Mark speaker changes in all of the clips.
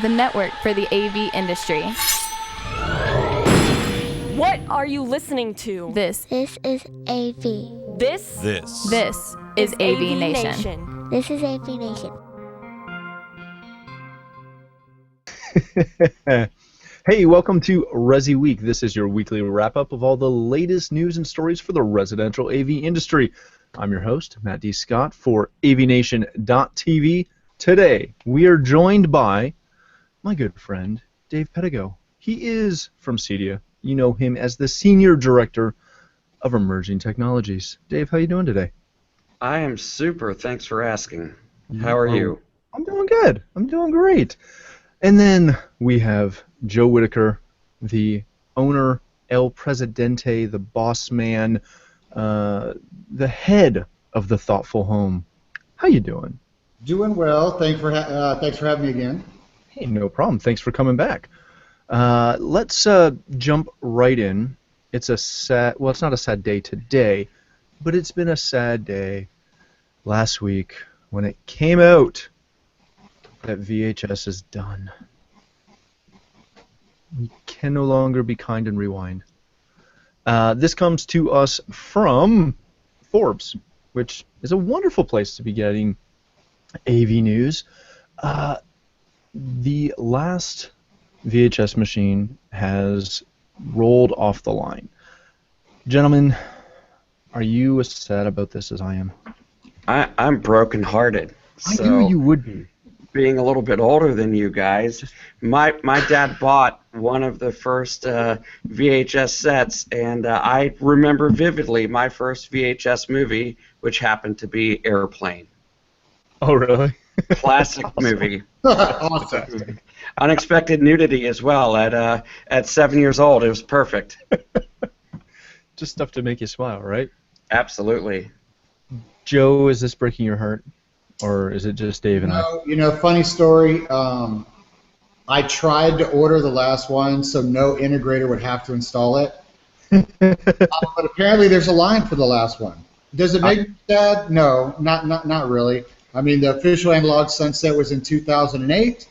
Speaker 1: the network for the AV industry.
Speaker 2: What are you listening to?
Speaker 1: This
Speaker 3: This is AV.
Speaker 2: This
Speaker 1: is AV Nation.
Speaker 3: This is AV Nation.
Speaker 4: Hey, welcome to ResiWeek. This is your weekly wrap-up of all the latest news and stories for the residential AV industry. I'm your host, Matt D. Scott, for avnation.tv. Today, we are joined by my good friend, Dave Pedigo. He is from CEDIA. You know him as the Senior Director of Emerging Technologies. Dave, how you doing today?
Speaker 5: I am super. Thanks for asking. How are you?
Speaker 4: I'm doing good. I'm doing great. And then we have Joe Whitaker, the owner, El Presidente, the boss man, the head of the Thoughtful Home. How you doing?
Speaker 6: Doing well. Thanks for having me again.
Speaker 4: Hey, no problem. Thanks for coming back. Let's jump right in. It's a sad, well, it's not a sad day today, but it's been a sad day last week when it came out that VHS is done. We can no longer be kind and rewind. This comes to us from Forbes, which is a wonderful place to be getting AV news. The last VHS machine has rolled off the line. Gentlemen, are you as sad about this as I am?
Speaker 5: I'm brokenhearted.
Speaker 4: I knew you would be.
Speaker 5: Being a little bit older than you guys, my dad bought one of the first VHS sets, and I remember vividly my first VHS movie, which happened to be Airplane.
Speaker 4: Oh, really?
Speaker 5: Classic movie.
Speaker 6: Awesome.
Speaker 5: Unexpected nudity as well at 7 years old. It was perfect.
Speaker 4: Just stuff to make you smile, right?
Speaker 5: Absolutely.
Speaker 4: Joe, is this breaking your heart? Or is it just Dave and I?
Speaker 6: Funny story. I tried to order the last one so no integrator would have to install it. But apparently there's a line for the last one. Does it make me sad? No, not really. I mean, the official analog sunset was in 2008,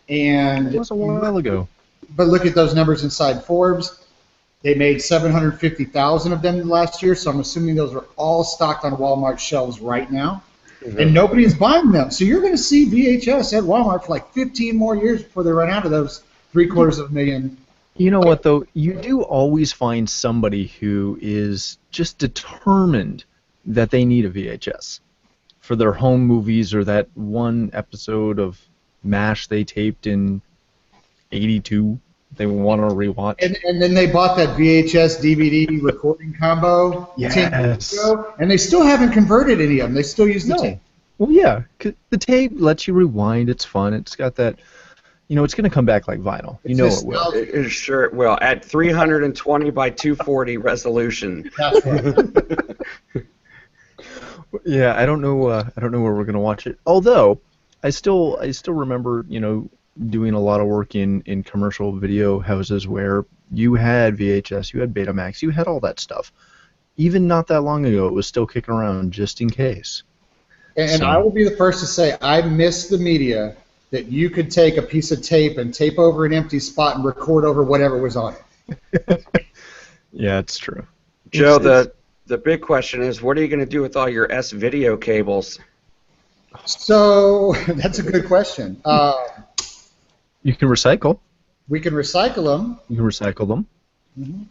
Speaker 6: and
Speaker 4: It was a while ago.
Speaker 6: But look at those numbers inside Forbes. They made 750,000 of them last year, so I'm assuming those are all stocked on Walmart shelves right now. And nobody is buying them. So you're going to see VHS at Walmart for like 15 more years before they run out of those 750,000.
Speaker 4: You know what, though? You do always find somebody who is just determined that they need a VHS for their home movies or that one episode of MASH they taped in 82 they want to rewatch.
Speaker 6: And then they bought that VHS DVD recording combo 10 years ago, and they still haven't converted any of them. They still use the tape.
Speaker 4: Well, yeah, 'cause the tape lets you rewind. It's fun. It's got that, it's going to come back like vinyl. You know it will.
Speaker 5: It sure will. At 320 by 240 resolution.
Speaker 6: That's right.
Speaker 4: Yeah, I don't know where we're going to watch it. Although, I still remember, doing a lot of work in commercial video houses where you had VHS, you had Betamax, you had all that stuff. Even not that long ago, it was still kicking around just in case.
Speaker 6: And I will be the first to say I miss the media that you could take a piece of tape and tape over an empty spot and record over whatever was on it.
Speaker 4: Yeah, it's true.
Speaker 5: Joe, the big question is, what are you going to do with all your S-video cables?
Speaker 6: So that's a good question.
Speaker 4: You can recycle.
Speaker 6: We can recycle them.
Speaker 4: You can recycle them.
Speaker 6: Mm-hmm.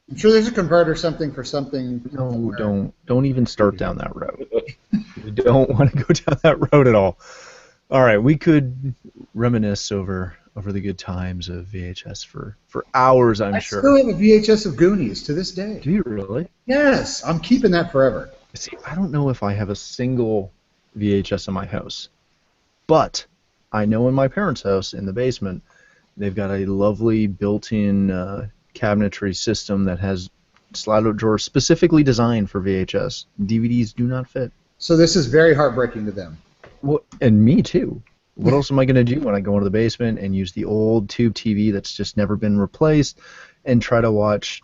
Speaker 6: I'm sure there's a converter something for something.
Speaker 4: No, don't even start down that road. You don't want to go down that road at all. All right, we could reminisce over the good times of VHS for hours, I'm sure.
Speaker 6: I still have a VHS of Goonies to this day.
Speaker 4: Do you really?
Speaker 6: Yes, I'm keeping that forever.
Speaker 4: See, I don't know if I have a single VHS in my house, but I know in my parents' house in the basement, they've got a lovely built-in cabinetry system that has slide-out drawers specifically designed for VHS. DVDs do not fit.
Speaker 6: So this is very heartbreaking to them.
Speaker 4: Well, and me too. What else am I going to do when I go into the basement and use the old tube TV that's just never been replaced and try to watch,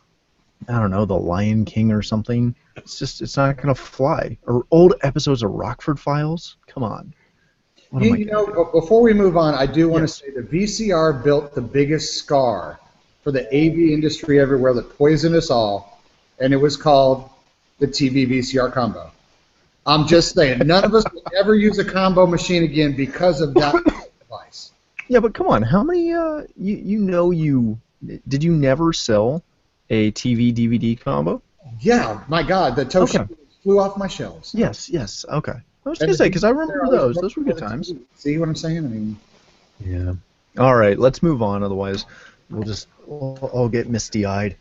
Speaker 4: I don't know, The Lion King or something? It's not going to fly. Or old episodes of Rockford Files? Come on.
Speaker 6: Before we move on, I do want to say the VCR built the biggest scar for the AV industry everywhere that poisoned us all, and it was called the TV VCR combo. I'm just saying, none of us will ever use a combo machine again because of that device.
Speaker 4: Yeah, but come on, how many? Did you never sell a TV DVD combo?
Speaker 6: Yeah, my God, the Toshiba flew off my shelves.
Speaker 4: Yes, okay. I was going to say, because I remember those. Those were good times.
Speaker 6: See what I'm saying?
Speaker 4: Yeah. All right, let's move on, otherwise we'll all get misty-eyed.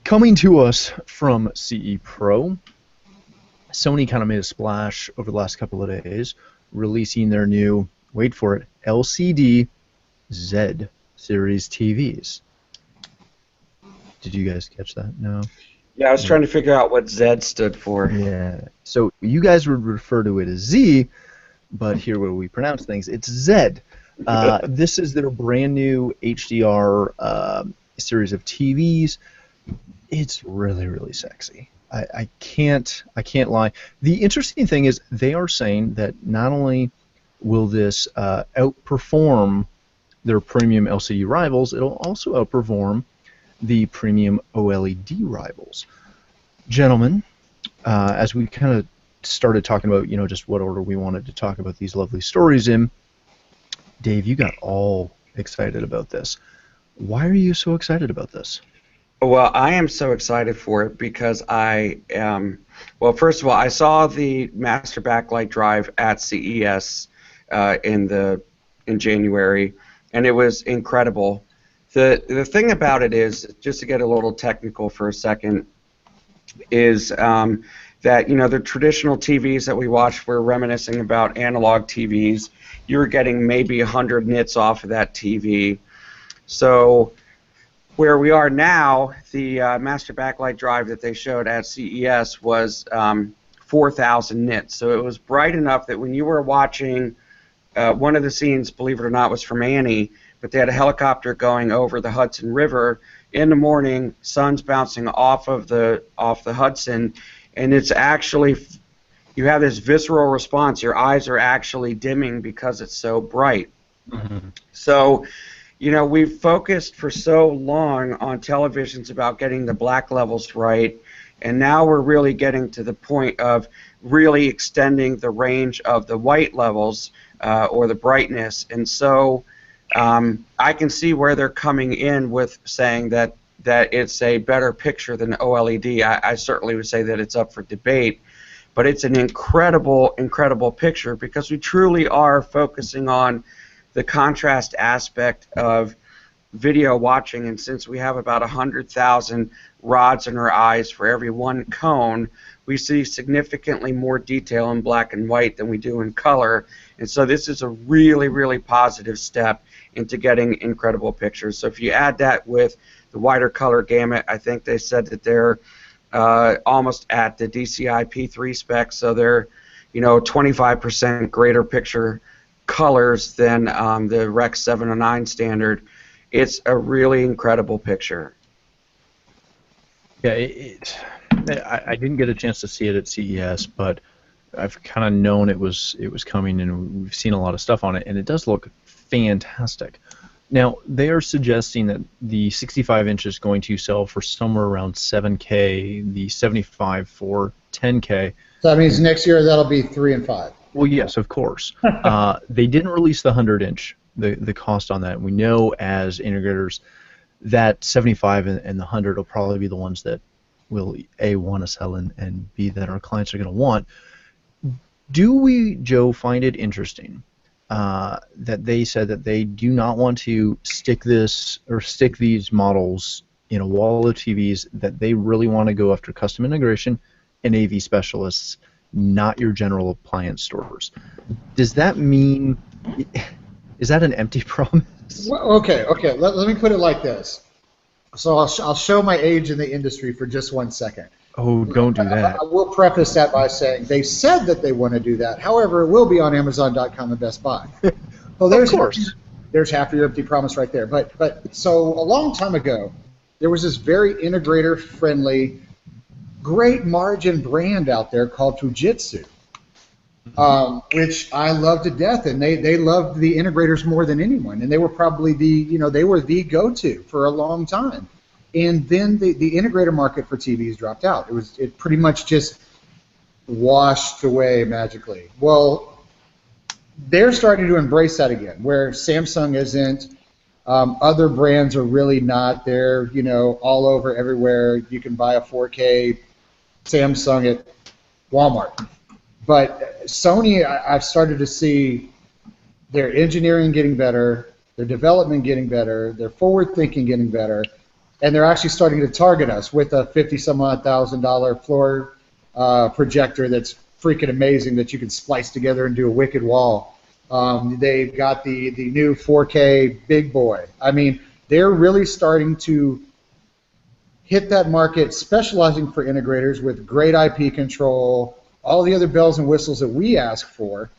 Speaker 4: Coming to us from CE Pro, Sony kind of made a splash over the last couple of days, releasing their new, wait for it, LCD Z series TVs. Did you guys catch that? No?
Speaker 5: Yeah, I was trying to figure out what Z stood for.
Speaker 4: Yeah. So you guys would refer to it as Z, but here where we pronounce things, it's Z. This is their brand new HDR series of TVs. It's really, really sexy. I can't lie. The interesting thing is they are saying that not only will this outperform their premium LCD rivals, it'll also outperform the premium OLED rivals. Gentlemen, as we kind of started talking about, just what order we wanted to talk about these lovely stories in, Dave, you got all excited about this. Why are you so excited about this?
Speaker 5: Well, I am so excited for it because first of all, I saw the master backlight drive at CES in January, and it was incredible. The thing about it is, just to get a little technical for a second, is that the traditional TVs that we watch, we're reminiscing about analog TVs. You're getting maybe 100 nits off of that TV. So where we are now, the master backlight drive that they showed at CES was 4,000 nits. So it was bright enough that when you were watching, one of the scenes, believe it or not, was from Annie, but they had a helicopter going over the Hudson River. In the morning, sun's bouncing off the Hudson, and it's actually, you have this visceral response. Your eyes are actually dimming because it's so bright. Mm-hmm. So, we've focused for so long on televisions about getting the black levels right, and now we're really getting to the point of really extending the range of the white levels or the brightness. And so I can see where they're coming in with saying that it's a better picture than OLED. I certainly would say that it's up for debate, but it's an incredible, incredible picture because we truly are focusing on the contrast aspect of video watching, and since we have about 100,000 rods in our eyes for every one cone, we see significantly more detail in black and white than we do in color, and so this is a really, really positive step into getting incredible pictures. So if you add that with the wider color gamut, I think they said that they're almost at the DCI P3 spec, so they're 25% greater picture colors than the Rec 709 standard. It's a really incredible picture.
Speaker 4: Yeah, I didn't get a chance to see it at CES, but I've kind of known it was coming, and we've seen a lot of stuff on it, and it does look fantastic. Now, they are suggesting that the 65 inch is going to sell for somewhere around 7K, the 75 for 10K.
Speaker 6: So that means next year that'll be 3 and 5.
Speaker 4: Well, yes, of course. They didn't release the 100 inch, the cost on that. We know as integrators that 75 and the 100 will probably be the ones that will A, want to sell, and B, that our clients are going to want. Do we, Joe, find it interesting that they said that they do not want to stick these models in a wall of TVs, that they really want to go after custom integration and AV specialists, not your general appliance stores? Does that mean, is that an empty promise?
Speaker 6: Well, okay. Let me put it like this. So I'll show my age in the industry for just 1 second.
Speaker 4: Oh, don't do that.
Speaker 6: I will preface that by saying they said that they want to do that. However, it will be on Amazon.com and Best Buy. Well,
Speaker 4: of course.
Speaker 6: There's half your empty promise right there. But so a long time ago, there was this very integrator-friendly, great margin brand out there called Fujitsu. which I love to death, and they loved the integrators more than anyone, and they were probably they were the go-to for a long time. And then the integrator market for TVs dropped out. It pretty much just washed away magically. Well, they're starting to embrace that again, where Samsung isn't. Other brands are really not. They're all over everywhere. You can buy a 4K Samsung at Walmart. But Sony, I've started to see their engineering getting better, their development getting better, their forward thinking getting better, and they're actually starting to target us with a $50-some-odd-thousand floor projector that's freaking amazing that you can splice together and do a wicked wall. They've got the new 4K big boy. I mean, they're really starting to hit that market, specializing for integrators with great IP control, all the other bells and whistles that we ask for,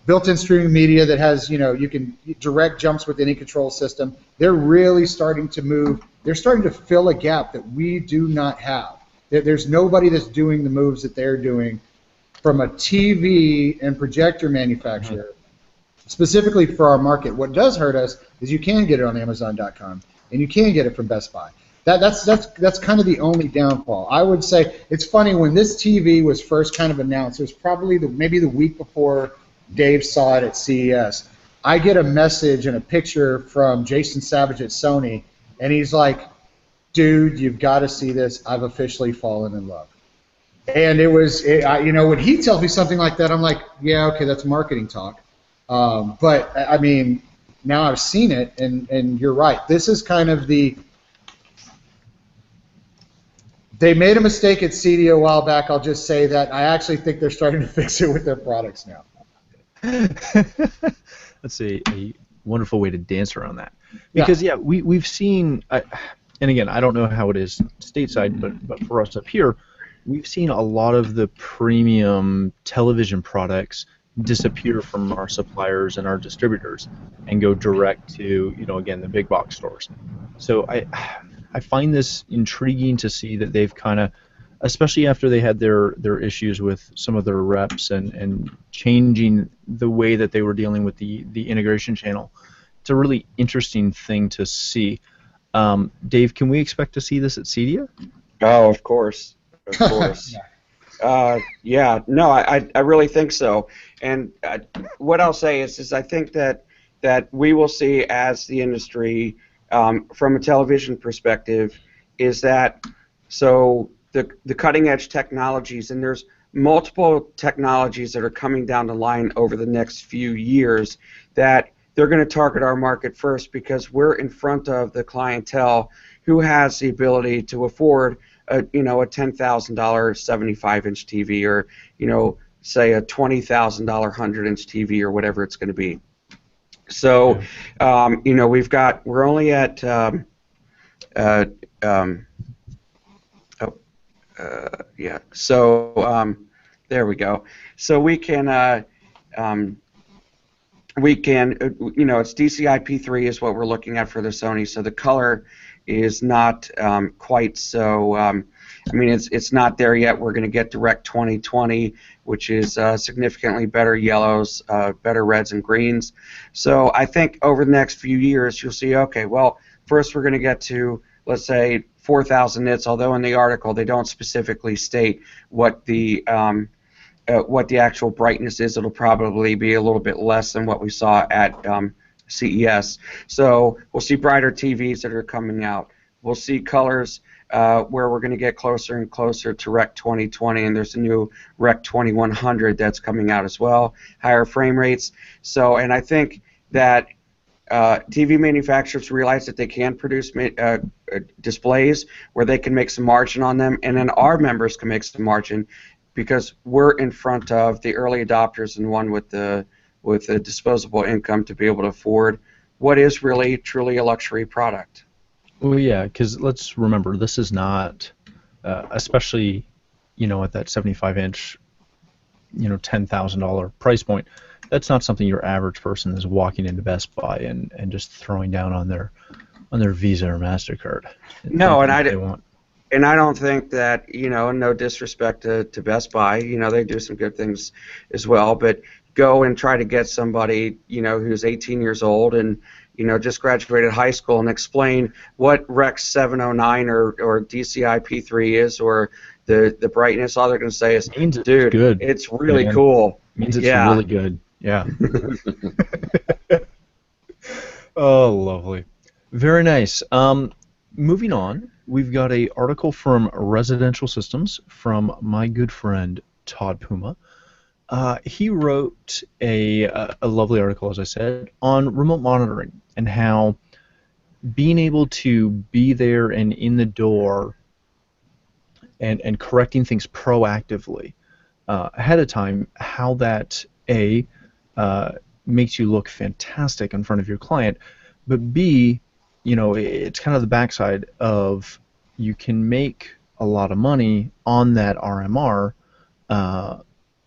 Speaker 6: built-in streaming media that has, you can direct jumps with any control system. They're really starting to move. They're starting to fill a gap that we do not have. There's nobody that's doing the moves that they're doing from a TV and projector manufacturer, specifically for our market. What does hurt us is you can get it on Amazon.com, and you can get it from Best Buy. That's kind of the only downfall. I would say it's funny, when this TV was first kind of announced, it was probably maybe the week before Dave saw it at CES. I get a message and a picture from Jason Savage at Sony, and he's like, "Dude, you've got to see this. I've officially fallen in love." And when he tells me something like that, I'm like, "Yeah, okay, that's marketing talk." But I mean, now I've seen it, and you're right. This is kind of They made a mistake at CD a while back. I'll just say that I actually think they're starting to fix it with their products now.
Speaker 4: That's a wonderful way to dance around that. Because, we've seen, and again, I don't know how it is stateside, but for us up here, we've seen a lot of the premium television products disappear from our suppliers and our distributors and go direct to, again, the big box stores. So I find this intriguing to see that they've kind of, especially after they had their issues with some of their reps and changing the way that they were dealing with the integration channel. It's a really interesting thing to see. Dave, can we expect to see this at CEDIA?
Speaker 5: Oh, of course. Of course. No, I really think so. And what I'll say is I think that we will see, as the industry, from a television perspective, is that the cutting edge technologies, and there's multiple technologies that are coming down the line over the next few years, that they're going to target our market first, because we're in front of the clientele who has the ability to afford a $10,000 75-inch TV, or say a $20,000 100-inch TV, or whatever it's going to be. So, we're only at, there we go. So we can, it's DCI-P3 is what we're looking at for the Sony. So the color is not quite so, it's not there yet. We're going to get Direct 2020, which is significantly better yellows, better reds and greens. So I think over the next few years you'll see, okay, well, first we're going to get to, let's say, 4,000 nits, although in the article they don't specifically state what the actual brightness is. It'll probably be a little bit less than what we saw at CES. So we'll see brighter TVs that are coming out. We'll see colors where we're going to get closer and closer to Rec 2020, and there's a new Rec 2100 that's coming out as well, higher frame rates. So, and I think that TV manufacturers realize that they can produce displays where they can make some margin on them, and then our members can make some margin, because we're in front of the early adopters and one with the disposable income to be able to afford what is really truly a luxury product.
Speaker 4: Well, yeah, because let's remember, this is not, especially, at that 75-inch, $10,000 price point. That's not something your average person is walking into Best Buy and just throwing down on their Visa or MasterCard.
Speaker 5: No, and And I don't think that, no disrespect to Best Buy, they do some good things as well, but go and try to get somebody, who's 18 years old and, just graduated high school and explain what Rex 709 or DCI P3 is or the brightness. All they're going to say is, dude,
Speaker 4: good.
Speaker 5: it's really
Speaker 4: Man.
Speaker 5: cool.
Speaker 4: Means it's really good. Yeah. Oh, lovely. Very nice. Moving on, we've got an article from Residential Systems from my good friend Todd Puma. He wrote a lovely article, as I said, on remote monitoring and how being able to be there and in the door and correcting things proactively ahead of time, how that makes you look fantastic in front of your client, but B, it's kind of the backside of you can make a lot of money on that RMR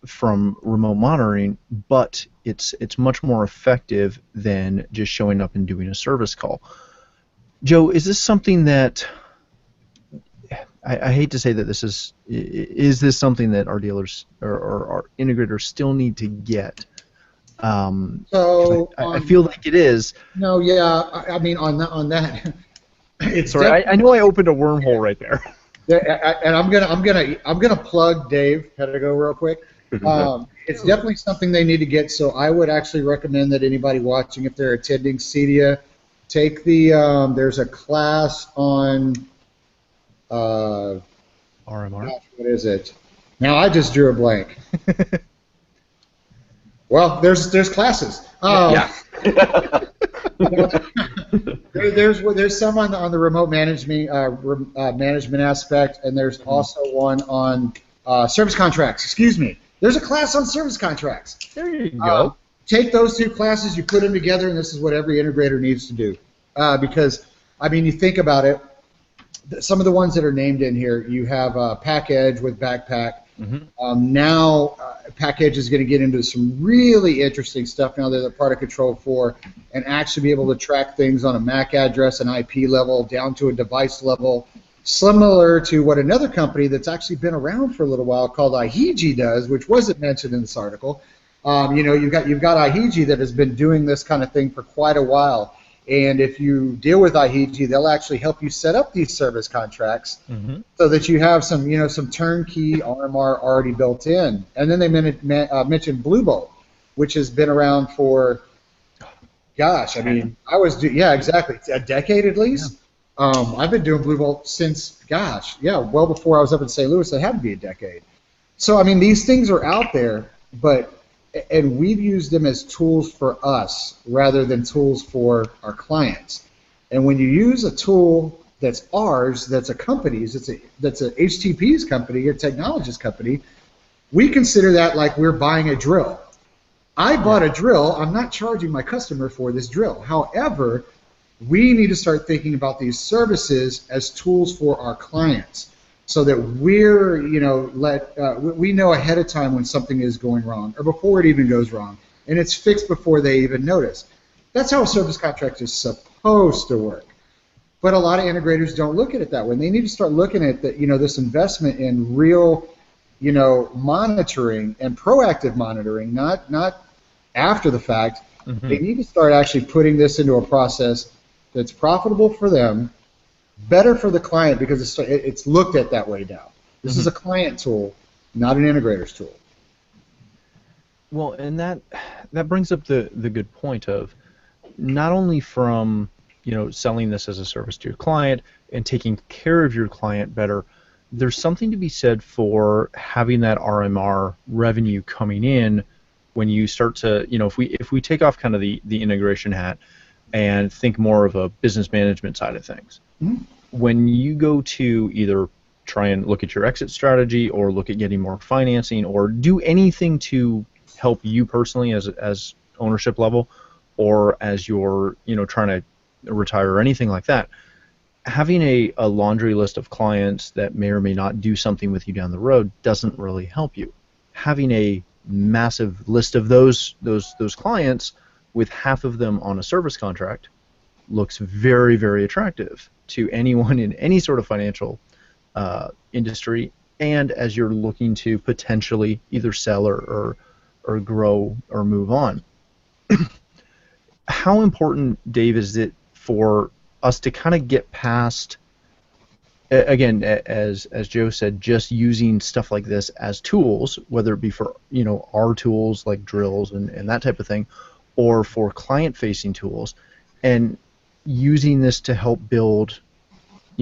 Speaker 4: from remote monitoring, but it's much more effective than just showing up and doing a service call. Joe, is this something that I hate to say that this is this something that our dealers or our integrators still need to get? I feel like it is.
Speaker 6: No, yeah, I mean on that, it's.
Speaker 4: Sorry, I know I opened a wormhole right there.
Speaker 6: And I'm gonna plug Dave Pedigo real quick. It's definitely something they need to get. So I would actually recommend that anybody watching, if they're attending CEDIA, take the. There's a class on.
Speaker 4: RMR.
Speaker 6: Gosh, what is it? Now I just drew a blank. Well, there's classes.
Speaker 5: Yeah.
Speaker 6: There's some on the remote management aspect, and there's also one on service contracts. Excuse me. There's a class on service contracts.
Speaker 4: There you go.
Speaker 6: Take those two classes, you put them together, and this is what every integrator needs to do. Because I mean, you think about it. Some of the ones that are named in here, you have Pack Edge with Backpack. Mm-hmm. Now, Pack Edge is going to get into some really interesting stuff now that they're part of Control 4 and actually be able to track things on a MAC address and IP level down to a device level, similar to what another company that's actually been around for a little while called IHEG does, which wasn't mentioned in this article. You've got IHEG that has been doing this kind of thing for quite a while. And if you deal with IHEG, they'll actually help you set up these service contracts so that you have some turnkey RMR already built in. And then they mentioned Blue Bolt, which has been around for, gosh, I mean, exactly, a decade at least. Yeah. I've been doing Blue Bolt since, well before I was up in St. Louis. It had to be a decade. So, I mean, these things are out there, and we've used them as tools for us rather than tools for our clients. And when you use a tool that's ours, that's a company's, that's a HTP's company, a technologist company, we consider that like we're buying a drill. I bought a drill. I'm not charging my customer for this drill. However, we need to start thinking about these services as tools for our clients, so that we're, we know ahead of time when something is going wrong or before it even goes wrong, and it's fixed before they even notice. That's how a service contract is supposed to work. But a lot of integrators don't look at it that way. They need to start looking at this investment in real, monitoring and proactive monitoring, not after the fact. Mm-hmm. They need to start actually putting this into a process that's profitable for them, better for the client, because it's looked at that way now. This is a client tool, not an integrator's tool.
Speaker 4: Well, and that brings up the good point of not only from selling this as a service to your client and taking care of your client better, there's something to be said for having that RMR revenue coming in when you start to, if we take off kind of the integration hat and think more of a business management side of things. Mm-hmm. When you go to either try and look at your exit strategy or look at getting more financing or do anything to help you personally as ownership level or as you're trying to retire or anything like that, having a laundry list of clients that may or may not do something with you down the road doesn't really help you. Having a massive list of those clients with half of them on a service contract looks very, very attractive to anyone in any sort of financial industry, and as you're looking to potentially either sell or grow or move on. How important, Dave, is it for us to kind of get past, again, as Joe said, just using stuff like this as tools, whether it be for our tools like drills and that type of thing, or for client-facing tools, and using this to help build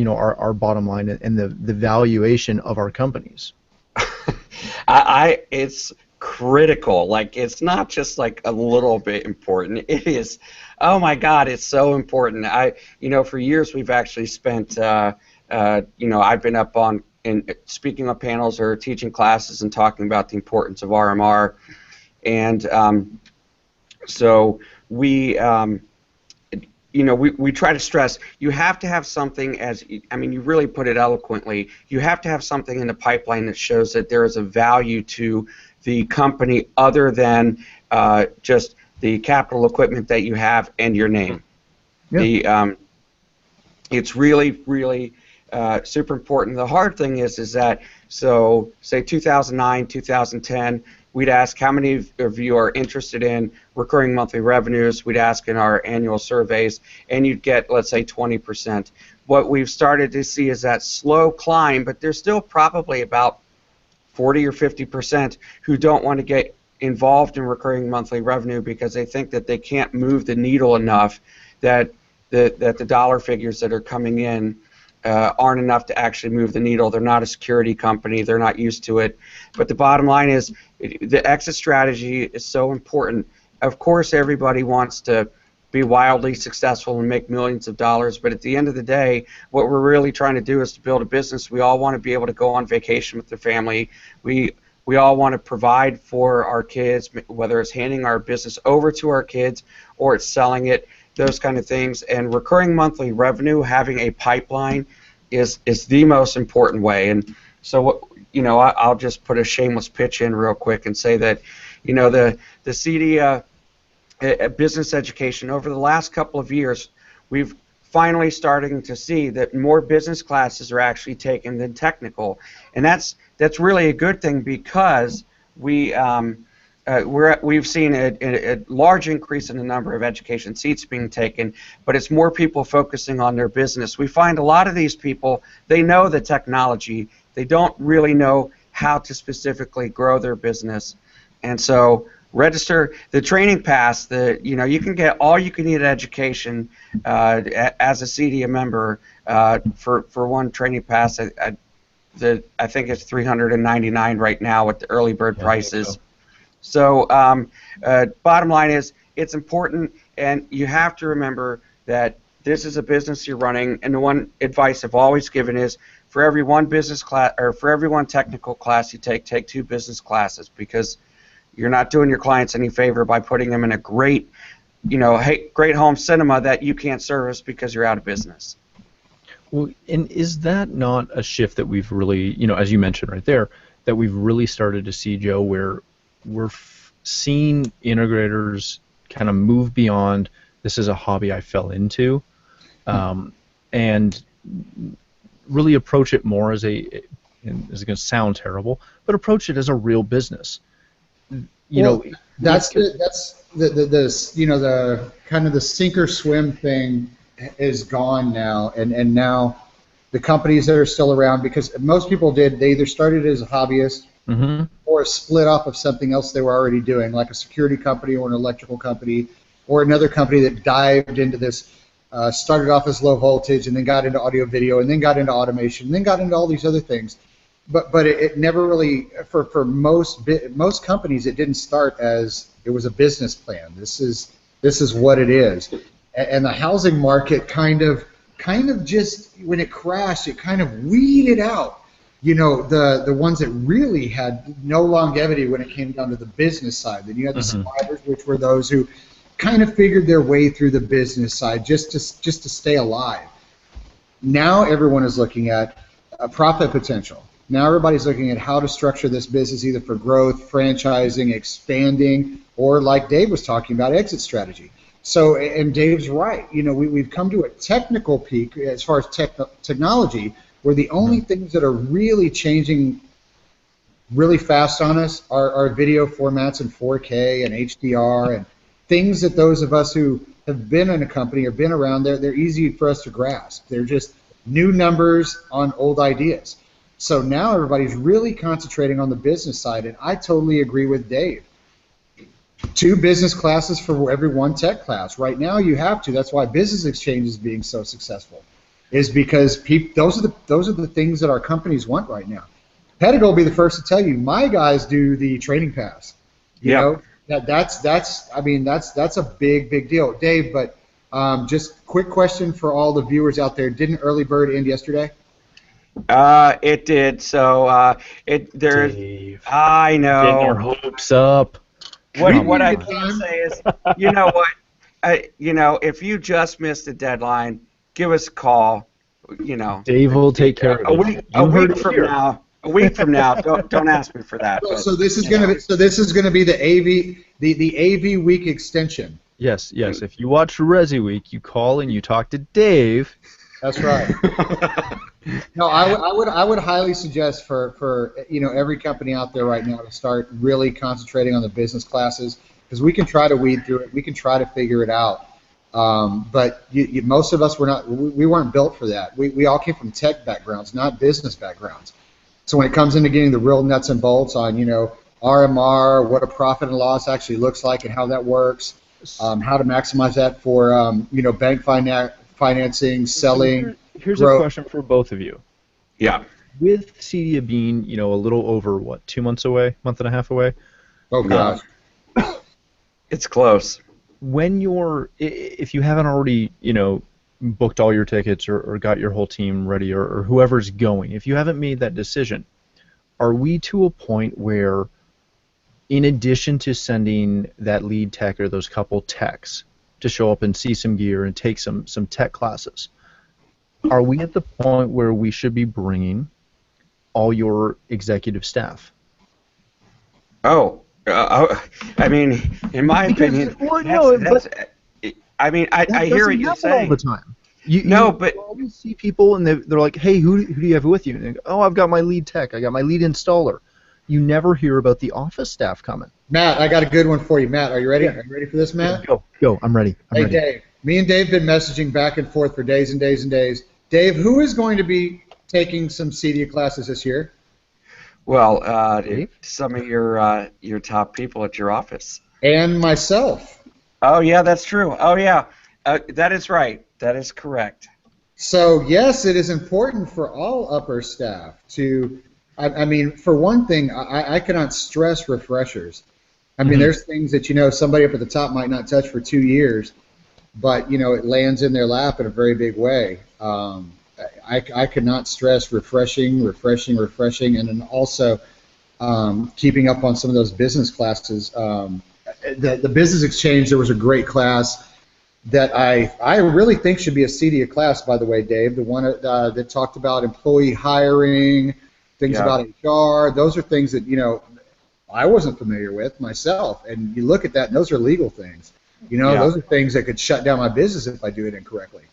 Speaker 4: our bottom line and the valuation of our companies?
Speaker 5: It's critical. Like, it's not just like a little bit important. It is, oh my God, it's so important. For years we've actually spent, I've been up on and speaking on panels or teaching classes and talking about the importance of RMR, and so we try to stress you have to have something, you really put it eloquently, you have to have something in the pipeline that shows that there is a value to the company other than just the capital equipment that you have and your name. Yeah. It's really, really super important. The hard thing is that, so say 2009, 2010, we'd ask how many of you are interested in recurring monthly revenues. We'd ask in our annual surveys, and you'd get, let's say, 20%. What we've started to see is that slow climb, but there's still probably about 40 or 50% who don't want to get involved in recurring monthly revenue because they think that they can't move the needle enough, that the dollar figures that are coming in aren't enough to actually move the needle. They're not a security company. They're not used to it. But the bottom line is the exit strategy is so important. Of course, everybody wants to be wildly successful and make millions of dollars, but at the end of the day, what we're really trying to do is to build a business. We all want to be able to go on vacation with their family. We all want to provide for our kids, whether it's handing our business over to our kids or it's selling it, those kind of things. And recurring monthly revenue, having a pipeline, is the most important way. And so, I'll just put a shameless pitch in real quick and say that, the CD business education, over the last couple of years, we've finally starting to see that more business classes are actually taken than technical, and that's really a good thing, because we've seen a large increase in the number of education seats being taken, but it's more people focusing on their business. We find a lot of these people, they know the technology, they don't really know how to specifically grow their business, and so register the training pass. You can get all you can need education as a CDA member for one training pass. I think it's $399 right now with the early bird prices. So bottom line is, it's important, and you have to remember that this is a business you're running. And the one advice I've always given is, for every one business class or for every one technical class you take 2 business classes, because you're not doing your clients any favor by putting them in a great home cinema that you can't service because you're out of business.
Speaker 4: Well, and is that not a shift that we've really, as you mentioned right there, that we've really started to see, Joe, where we're seeing integrators kind of move beyond, this is a hobby I fell into, and really approach it more as and it's going to sound terrible, but approach it as a real business.
Speaker 6: That's the kind of the sink or swim thing is gone now, and now the companies that are still around, because most people they either started as a hobbyist or a split off of something else they were already doing, like a security company or an electrical company or another company that dived into this, started off as low voltage and then got into audio video and then got into automation and then got into all these other things. But it never really, for most companies, it didn't start as it was a business plan. This is what it is, and the housing market kind of just, when it crashed, it kind of weeded out, the ones that really had no longevity when it came down to the business side. Then you had the survivors, which were those who kind of figured their way through the business side just to stay alive. Now everyone is looking at a profit potential. Now everybody's looking at how to structure this business, either for growth, franchising, expanding, or, like Dave was talking about, exit strategy. So, and Dave's right. We've come to a technical peak as far as technology, where the only things that are really changing really fast on us are video formats in 4K and HDR and things that those of us who have been in a company or been around there, they're easy for us to grasp. They're just new numbers on old ideas. So now everybody's really concentrating on the business side, and I totally agree with Dave. 2 business classes for every 1 tech class. Right now you have to. That's why Business Exchange is being so successful, is because those are the things that our companies want right now. Pedigo will be the first to tell you, my guys do the training pass. You know, that's a big deal. Dave, but just quick question for all the viewers out there. Didn't Early Bird end yesterday?
Speaker 5: It did. So there's.
Speaker 4: Dave,
Speaker 5: I know.
Speaker 4: getting our hopes up.
Speaker 5: What I can say is, you know what, if you just missed the deadline, give us a call. You know,
Speaker 4: Dave will take care of it.
Speaker 5: A week from now. A week from now. Don't ask me for that.
Speaker 6: So this is gonna be the AV Week extension.
Speaker 4: Yes. If you watch ResiWeek, you call and you talk to Dave.
Speaker 6: That's right. No, I would highly suggest for every company out there right now to start really concentrating on the business classes, because we can try to weed through it, we can try to figure it out, but most of us we weren't built for that. We all came from tech backgrounds, not business backgrounds. So when it comes into getting the real nuts and bolts on RMR, what a profit and loss actually looks like and how that works, how to maximize that for bank financing, selling.
Speaker 4: Here's a question for both of you.
Speaker 5: Yeah.
Speaker 4: With Cedia being, a little over, 2 months away, month and a half away?
Speaker 6: Oh, gosh.
Speaker 5: It's close.
Speaker 4: If you haven't already, booked all your tickets or got your whole team ready or whoever's going, if you haven't made that decision, are we to a point where, in addition to sending that lead tech or those couple techs to show up and see some gear and take some tech classes, are we at the point where we should be bringing all your executive staff?
Speaker 5: Oh, I mean, in my opinion, I hear what you're saying.
Speaker 4: All the time.
Speaker 5: But
Speaker 4: you always see people and they're like, hey, who do you have with you? And they go, oh, I've got my lead tech, I got my lead installer. You never hear about the office staff coming.
Speaker 6: Matt, I got a good one for you. Matt, are you ready? Yeah. Are you ready for this, Matt?
Speaker 4: Go. I'm ready.
Speaker 6: Dave. Me and Dave have been messaging back and forth for days and days and days. Dave, who is going to be taking some Cedia classes this year?
Speaker 5: Well, some of your top people at your office.
Speaker 6: And myself.
Speaker 5: Oh, yeah, that's true. Oh, yeah. That is right. That is correct.
Speaker 6: So, yes, it is important for all upper staff to, for one thing, I cannot stress refreshers. There's things that, somebody up at the top might not touch for 2 years, but, it lands in their lap in a very big way. I could not stress refreshing, and then also keeping up on some of those business classes. The Business Exchange, there was a great class that I really think should be a Cedia class, by the way, Dave, the one that talked about employee hiring, things about HR. Those are things that, I wasn't familiar with myself, and you look at that, and those are legal things. Those are things that could shut down my business if I do it incorrectly.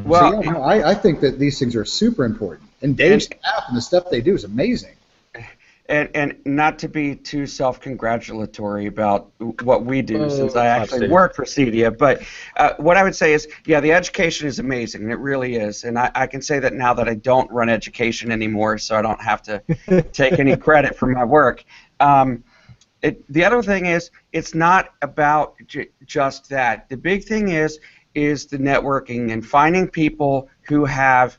Speaker 5: Well,
Speaker 6: so, I think that these things are super important, and Dave's staff and the stuff they do is amazing.
Speaker 5: And not to be too self-congratulatory about what we do, since I actually work for Cedia, but what I would say is, the education is amazing, it really is, and I can say that now that I don't run education anymore, so I don't have to take any credit for my work. The other thing is, it's not about just that. The big thing is the networking and finding people who have,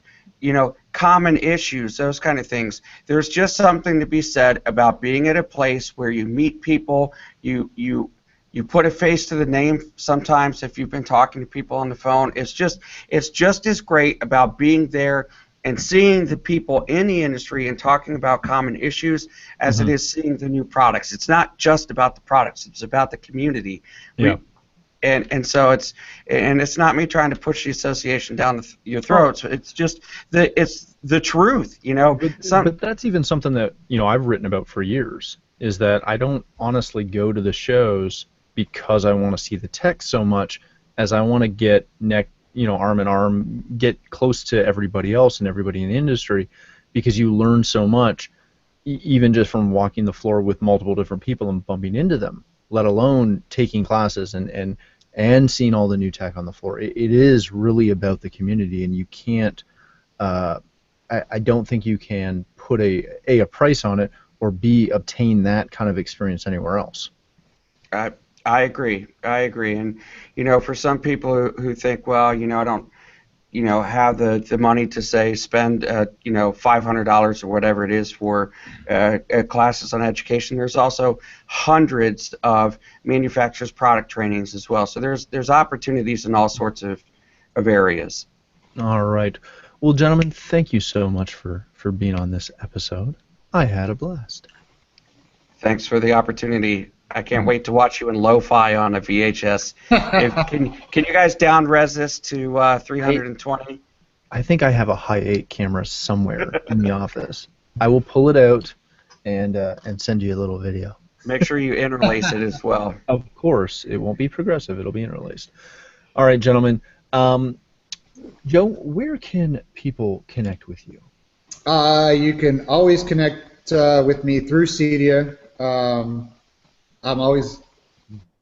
Speaker 5: common issues, those kind of things. There's just something to be said about being at a place where you meet people, you put a face to the name sometimes if you've been talking to people on the phone. It's just as great about being there and seeing the people in the industry and talking about common issues as it is seeing the new products. It's not just about the products, it's about the community.
Speaker 4: Yeah.
Speaker 5: And so it's not me trying to push the association down your throats. It's just it's the truth,
Speaker 4: But that's even something that I've written about for years. Is that I don't honestly go to the shows because I want to see the tech so much as I want to get arm in arm, get close to everybody else and everybody in the industry, because you learn so much, even just from walking the floor with multiple different people and bumping into them, let alone taking classes and seeing all the new tech on the floor. It is really about the community, and you can't, I don't think you can put a price on it, or B, obtain that kind of experience anywhere else.
Speaker 5: I agree. And, for some people who think, well, I don't, have the money to, say, spend, $500 or whatever it is for classes on education, there's also hundreds of manufacturers' product trainings as well. So there's opportunities in all sorts of areas.
Speaker 4: All right. Well, gentlemen, thank you so much for being on this episode. I had a blast.
Speaker 5: Thanks for the opportunity. I can't wait to watch you in lo-fi on a VHS. Can you guys down-res this to 320?
Speaker 4: I think I have a high 8 camera somewhere in the office. I will pull it out and send you a little video.
Speaker 5: Make sure you interlace it as well.
Speaker 4: Of course. It won't be progressive. It'll be interlaced. All right, gentlemen. Joe, where can people connect with you?
Speaker 6: You can always connect with me through Cedia. I'm always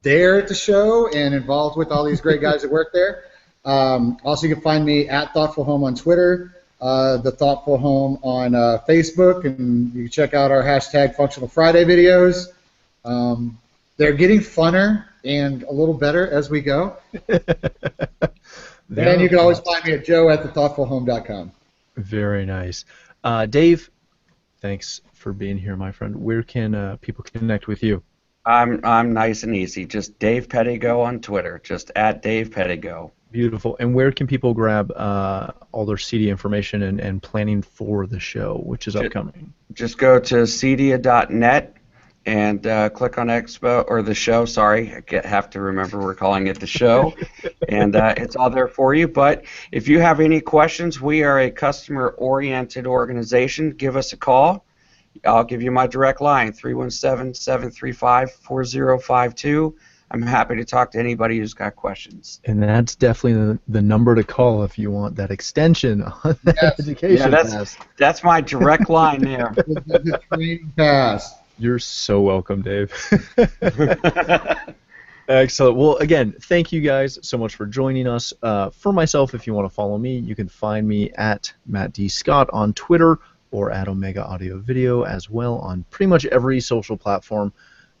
Speaker 6: there at the show and involved with all these great guys that work there. Also, you can find me at Thoughtful Home on Twitter, the Thoughtful Home on Facebook, and you can check out our hashtag Functional Friday videos. They're getting funner and a little better as we go. And you can always find me at joe@thethoughtfulhome.com.
Speaker 4: Very nice. Dave, thanks for being here, my friend. Where can people connect with you?
Speaker 5: I'm nice and easy. Just Dave Pettigo on Twitter. Just at Dave Pettigo.
Speaker 4: Beautiful. And where can people grab all their CD information and planning for the show, which is upcoming? Just
Speaker 5: go to cedia.net and click on Expo, or the show, sorry. I have to remember we're calling it the show. And it's all there for you. But if you have any questions, we are a customer-oriented organization. Give us a call. I'll give you my direct line, 317-735-4052. I'm happy to talk to anybody who's got questions.
Speaker 4: And that's definitely the number to call if you want that extension on that education pass.
Speaker 5: That's my direct line there.
Speaker 6: The training pass.
Speaker 4: You're so welcome, Dave. Excellent. Well, again, thank you guys so much for joining us. For myself, if you want to follow me, you can find me at Matt D. Scott on Twitter, or at Omega Audio Video as well on pretty much every social platform.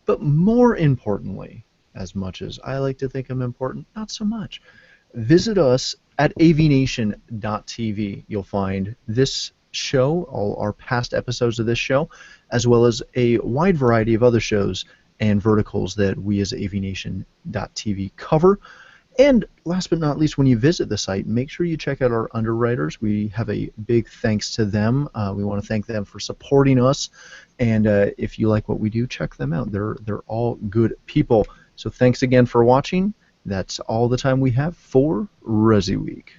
Speaker 4: But more importantly, as much as I like to think I'm important, not so much. Visit us at avnation.tv. You'll find this show, all our past episodes of this show, as well as a wide variety of other shows and verticals that we as avnation.tv cover. And last but not least, when you visit the site, make sure you check out our underwriters. We have a big thanks to them. We want to thank them for supporting us. And if you like what we do, check them out. They're all good people. So thanks again for watching. That's all the time we have for ResiWeek.